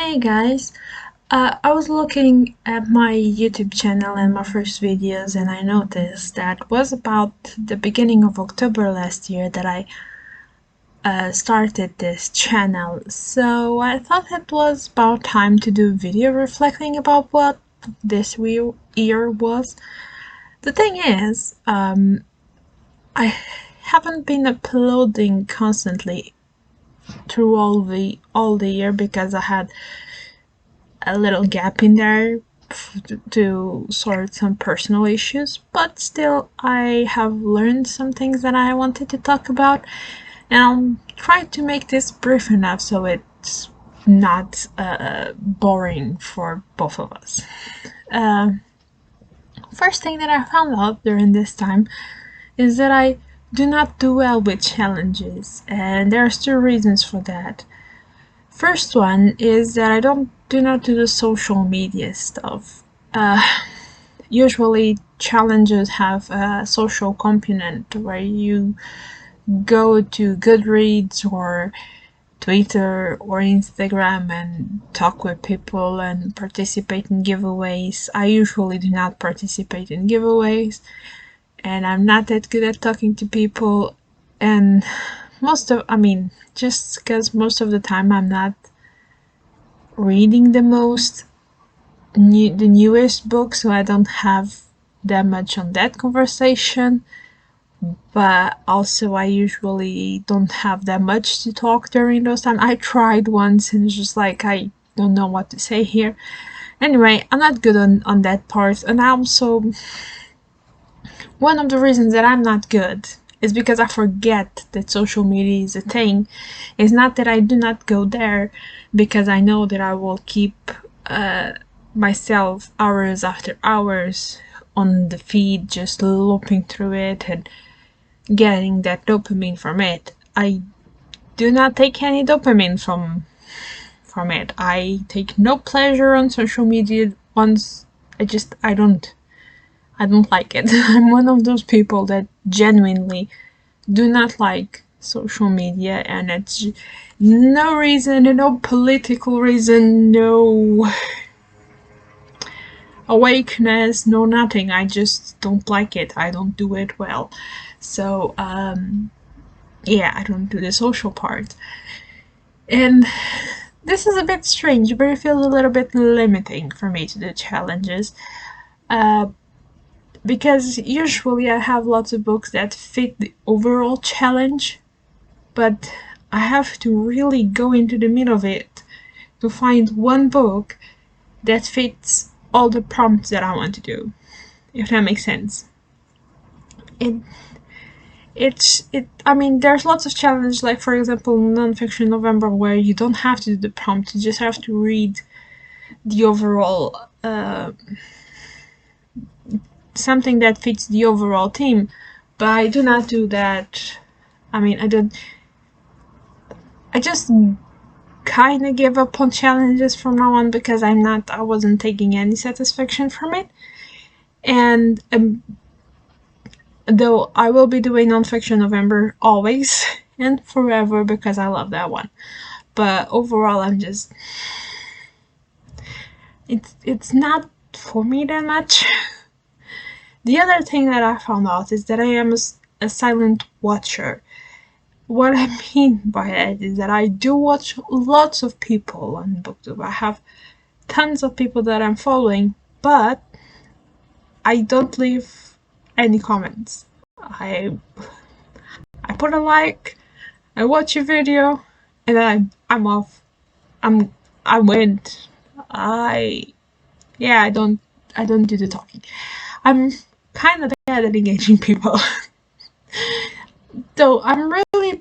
Hey guys, I was looking at my YouTube channel and my first videos, and I noticed that it was about the beginning of October last year that I started this channel. So I thought it was about time to do a video reflecting about what this year was. The thing is, I haven't been uploading constantly through all the year because I had a little gap in there to sort some personal issues, but still I have learned some things that I wanted to talk about, and I'll try to make this brief enough so it's not boring for both of us. First thing that I found out during this time is that I do not do well with challenges, and there's two reasons for that. First one is that I do not do the social media stuff. Usually challenges have a social component where you go to Goodreads or Twitter or Instagram and talk with people and participate in giveaways. I usually do not participate in giveaways, and I'm not that good at talking to people, and just because most of the time I'm not reading the newest book, so I don't have that much on that conversation, but also I usually don't have that much to talk during those times. I tried once and it's just like I don't know what to say here. Anyway, I'm not good on that part, and also one of the reasons that I'm not good is because I forget that social media is a thing. It's not that I do not go there because I know that I will keep myself hours after hours on the feed just looping through it and getting that dopamine from it. I do not take any dopamine from it. I take no pleasure on social media once. I don't like it. I'm one of those people that genuinely do not like social media, and it's no reason, no political reason, no awakeness, no nothing. I just don't like it. I don't do it well. So, yeah, I don't do the social part. And this is a bit strange, but it feels a little bit limiting for me to do challenges. Because usually I have lots of books that fit the overall challenge, but I have to really go into the middle of it to find one book that fits all the prompts that I want to do, if that makes sense. There's lots of challenges, like for example Nonfiction November, where you don't have to do the prompt, you just have to read the overall something that fits the overall theme, but I do not do that. I just kind of give up on challenges from now on because I wasn't taking any satisfaction from it. And though I will be doing Nonfiction November always and forever because I love that one, but overall it's not for me that much. The other thing that I found out is that I am a silent watcher. What I mean by that is that I do watch lots of people on booktube. I have tons of people that I'm following, but I don't leave any comments. I put a like, I watch a video, and then I'm off. I went. I don't do the talking. I'm kind of bad at engaging people. Though I'm really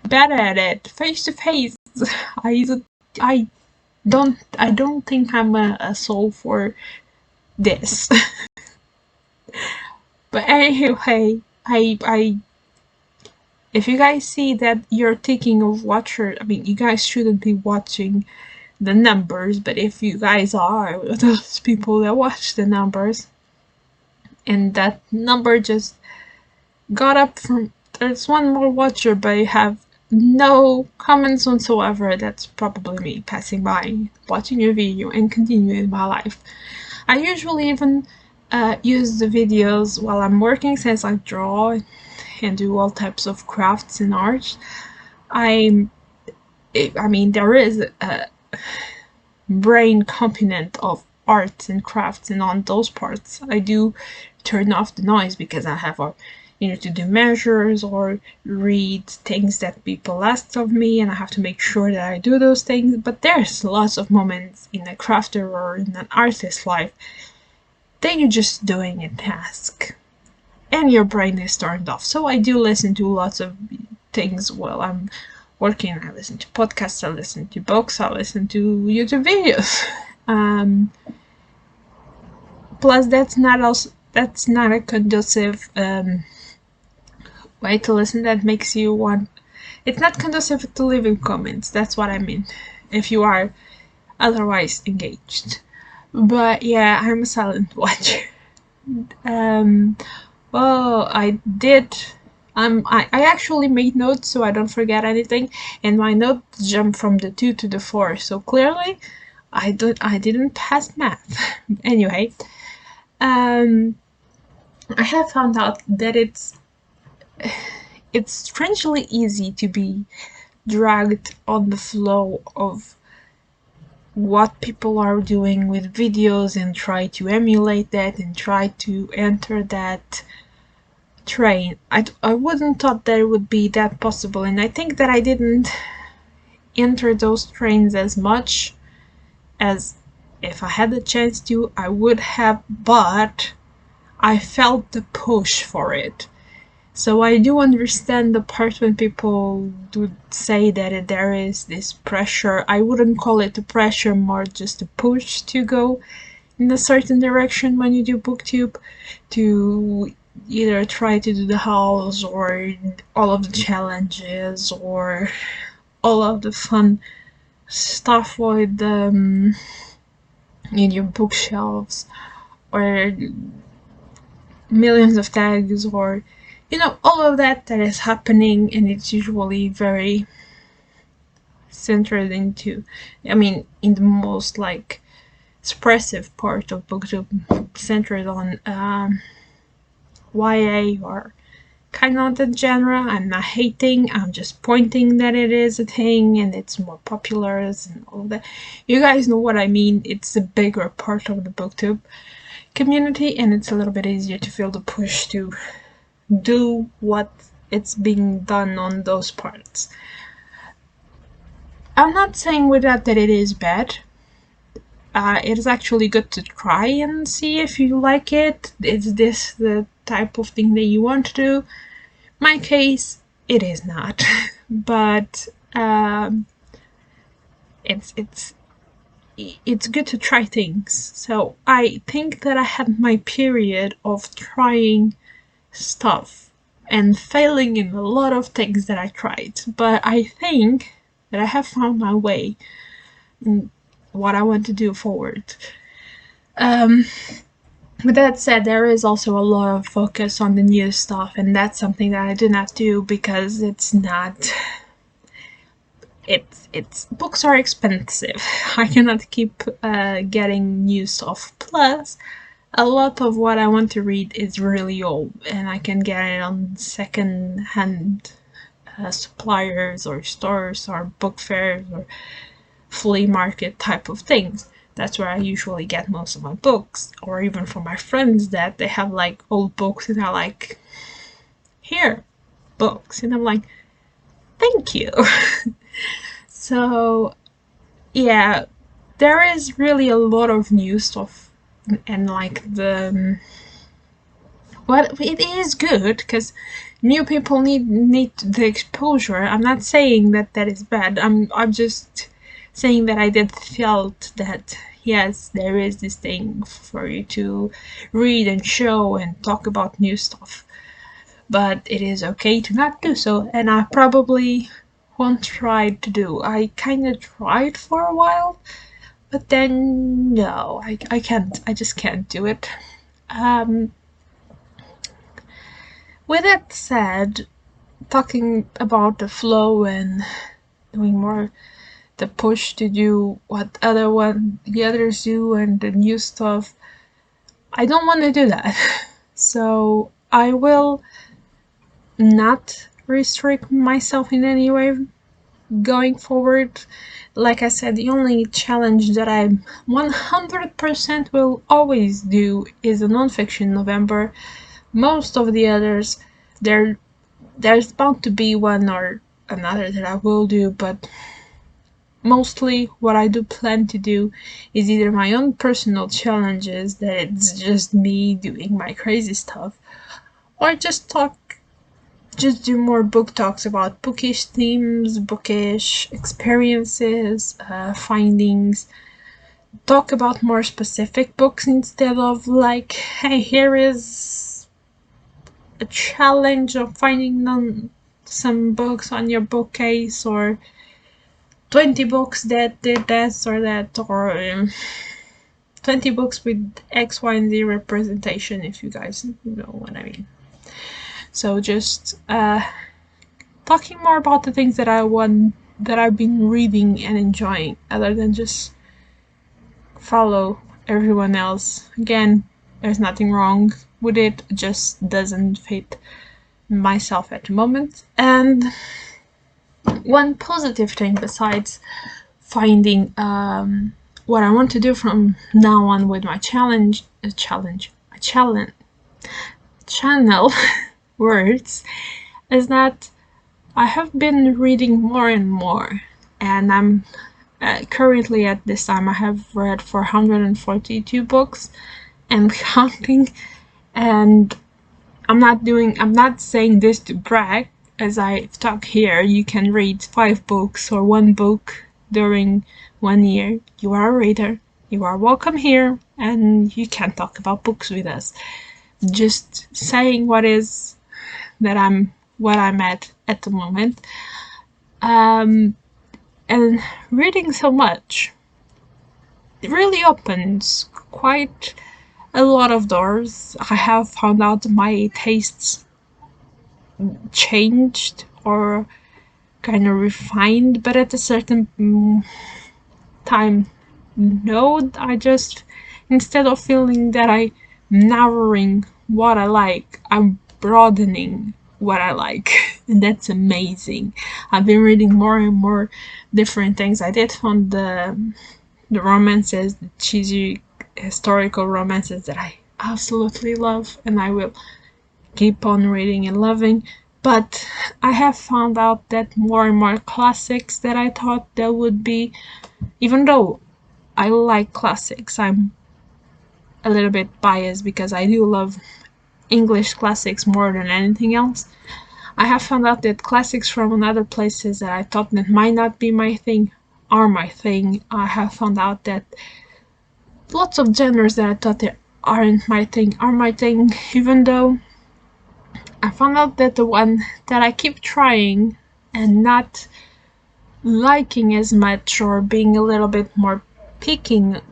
bad at it face to face. I don't think I'm a soul for this. But anyway, if you guys see that you're thinking of watcher, you guys shouldn't be watching the numbers, but if you guys are those people that watch the numbers, and that number just got up from, there's one more watcher, but you have no comments whatsoever. That's probably me passing by, watching a video, and continuing my life. I usually even use the videos while I'm working, since I draw and do all types of crafts and art. I mean, there is a brain component of arts and crafts, and on those parts I do turn off the noise because I have to do measures or read things that people asked of me, and I have to make sure that I do those things. But there's lots of moments in a crafter or in an artist's life that you're just doing a task and your brain is turned off. So I do listen to lots of things while I'm working. I listen to podcasts, I listen to books, I listen to YouTube videos. Plus, that's not a conducive way to listen. That makes you want. It's not conducive to leaving comments. That's what I mean. If you are otherwise engaged. But yeah, I'm a silent watcher. Well, I did. I actually made notes so I don't forget anything, and my notes jumped from the 2 to the 4. So clearly, I didn't pass math. Anyway, I have found out that it's strangely easy to be dragged on the flow of what people are doing with videos and try to emulate that and try to enter that train. I wouldn't thought that it would be that possible, and I think that I didn't enter those trains as much as if I had the chance to, I would have, but I felt the push for it. So I do understand the part when people do say that there is this pressure. I wouldn't call it a pressure, more just a push to go in a certain direction when you do booktube, to either try to do the hauls or all of the challenges or all of the fun stuff with in your bookshelves, or millions of tags, or all of that is happening, and it's usually very centered into, in the most expressive part of booktube, centered on YA or kind of the genre. I'm not hating, I'm just pointing that it is a thing and it's more popular and all that. You guys know what I mean. It's a bigger part of the booktube community, and it's a little bit easier to feel the push to do what it's being done on those parts. I'm not saying with that it is bad. It is actually good to try and see if you like it. Is this the type of thing that you want to do? My case, it is not. But it's good to try things. So I think that I had my period of trying stuff and failing in a lot of things that I tried, but I think that I have found my way in what I want to do forward. With that said, there is also a lot of focus on the new stuff, and that's something that I do not do because it's not. It's books are expensive. I cannot keep getting new stuff. Plus, a lot of what I want to read is really old, and I can get it on second-hand suppliers or stores or book fairs or flea market type of things. That's where I usually get most of my books, or even from my friends that they have old books and they're like, here, books, and I'm like, thank you. So yeah, there is really a lot of new stuff, and it is good because new people need the exposure. I'm not saying that is bad. I'm just saying that I did felt that yes, there is this thing for you to read and show and talk about new stuff, but it is okay to not do so, and I probably won't try to do. I kind of tried for a while, but then no, I can't. I just can't do it. With that said, talking about the flow and doing more the push to do what the others do and the new stuff. I don't want to do that. So I will not restrict myself in any way going forward. Like I said, the only challenge that I 100% will always do is a nonfiction November. Most of the others, there's bound to be one or another that I will do, but mostly what I do plan to do is either my own personal challenges that it's just me doing my crazy stuff, or just do more book talks about bookish themes, bookish experiences, findings, talk about more specific books instead of like, hey, here is a challenge of finding some books on your bookcase, or 20 books that did this or that, or 20 books with X, Y, and Z representation, if you guys know what I mean. So just talking more about the things that I've been reading and enjoying, other than just follow everyone else. Again, there's nothing wrong with it, just doesn't fit myself at the moment. And one positive thing besides finding what I want to do from now on with my channel words is that I have been reading more and more, and I'm currently at this time I have read 442 books and counting. And I'm not saying this to brag. As I talk here, you can read 5 books or 1 book during 1 year. You are a reader. You are welcome here, and you can talk about books with us. Just saying what I'm at the moment. And reading so much, it really opens quite a lot of doors. I have found out my tastes changed or kind of refined, but at a certain time, no, I just, instead of feeling that I'm narrowing what I like, I'm broadening what I like, and that's amazing. I've been reading more and more different things. I did find the romances, the cheesy historical romances that I absolutely love, and I will keep on reading and loving. But I have found out that more and more classics that I thought there would be, even though I like classics, I'm a little bit biased because I do love English classics more than anything else. I have found out that classics from other places that I thought that might not be my thing are my thing. I have found out that lots of genres that I thought that aren't my thing are my thing, even though I found out that the one that I keep trying and not liking as much, or being a little bit more picking,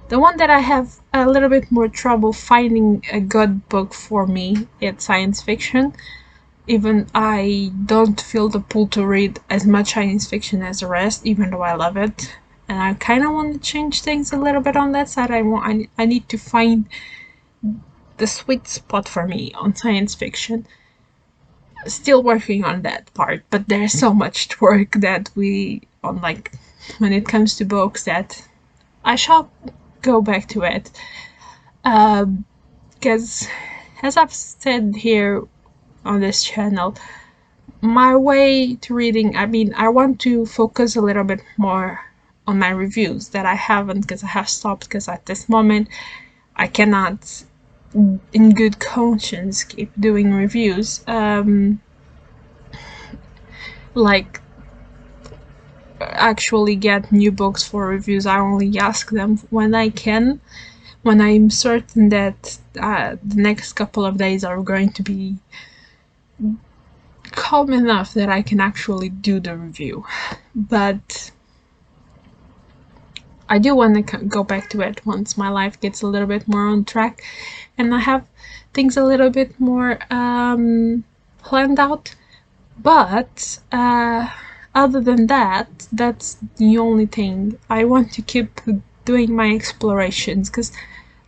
the one that I have a little bit more trouble finding a good book for me, it's science fiction. Even I don't feel the pull to read as much science fiction as the rest, even though I love it. And I kind of want to change things a little bit on that side. I need to find the sweet spot for me on science fiction. Still working on that part, but there's so much work that when it comes to books, that I shall go back to it. Because as I've said here on this channel, my way to reading, I want to focus a little bit more on my reviews that I haven't, because I have stopped, because at this moment I cannot in good conscience keep doing reviews. Like actually get new books for reviews. I only ask them when I can, when I'm certain that the next couple of days are going to be calm enough that I can actually do the review. But I do want to go back to it once my life gets a little bit more on track and I have things a little bit more planned out. But other than that, that's the only thing. I want to keep doing my explorations, because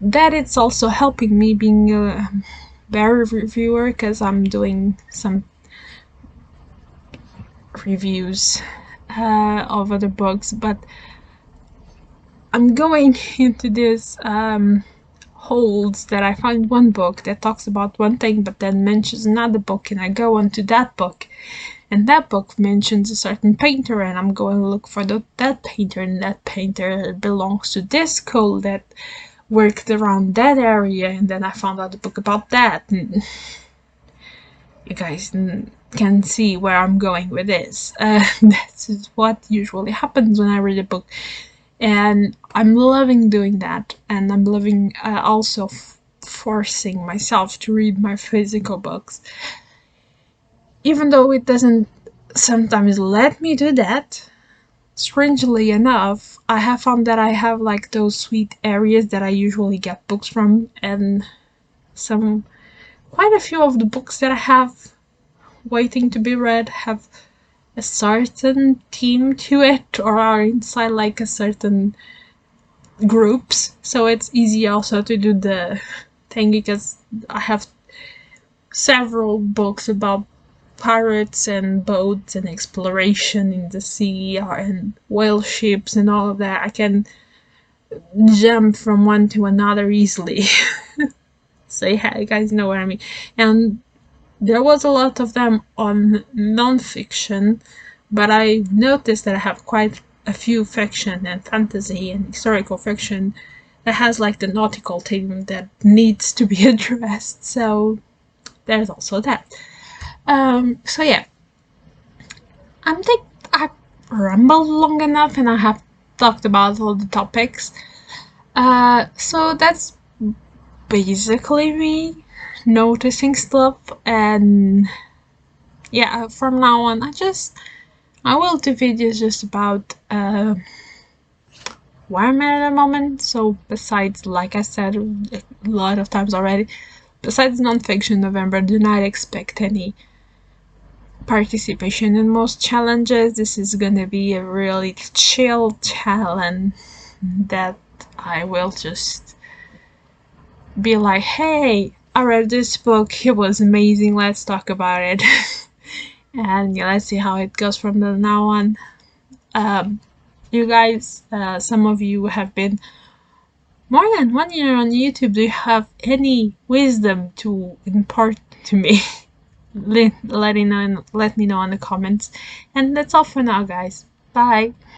that it's also helping me being a better reviewer, because I'm doing some reviews of other books, but I'm going into this holds that I find one book that talks about one thing but then mentions another book, and I go on to that book, and that book mentions a certain painter, and I'm going to look for that painter, and that painter belongs to this school that worked around that area, and then I found out a book about that. And you guys can see where I'm going with this. That's what usually happens when I read a book, and I'm loving doing that, and I'm loving also forcing myself to read my physical books, even though it doesn't sometimes let me do that. Strangely enough, I have found that I have like those sweet areas that I usually get books from, and quite a few of the books that I have waiting to be read have a certain theme to it, or are inside like a certain groups, so it's easy also to do the thing, because I have several books about pirates and boats and exploration in the sea and whale ships and all of that. I can jump from one to another easily. So yeah, you guys know what I mean. And there was a lot of them on non-fiction, but I noticed that I have quite a few fiction and fantasy and historical fiction that has like the nautical theme that needs to be addressed. So there's also that. So yeah, I think I rambled long enough and I have talked about all the topics. So that's basically me noticing stuff, and yeah, from now on I will do videos just about where I'm at the moment. So besides, like I said a lot of times already, besides non-fiction November, do not expect any participation in most challenges. This is gonna be a really chill challenge that I will just be like, hey, I read this book, it was amazing, let's talk about it. And yeah, let's see how it goes from now on. You guys, some of you have been more than 1 year on YouTube. Do you have any wisdom to impart to me? Let me know in the comments. And that's all for now, guys. Bye.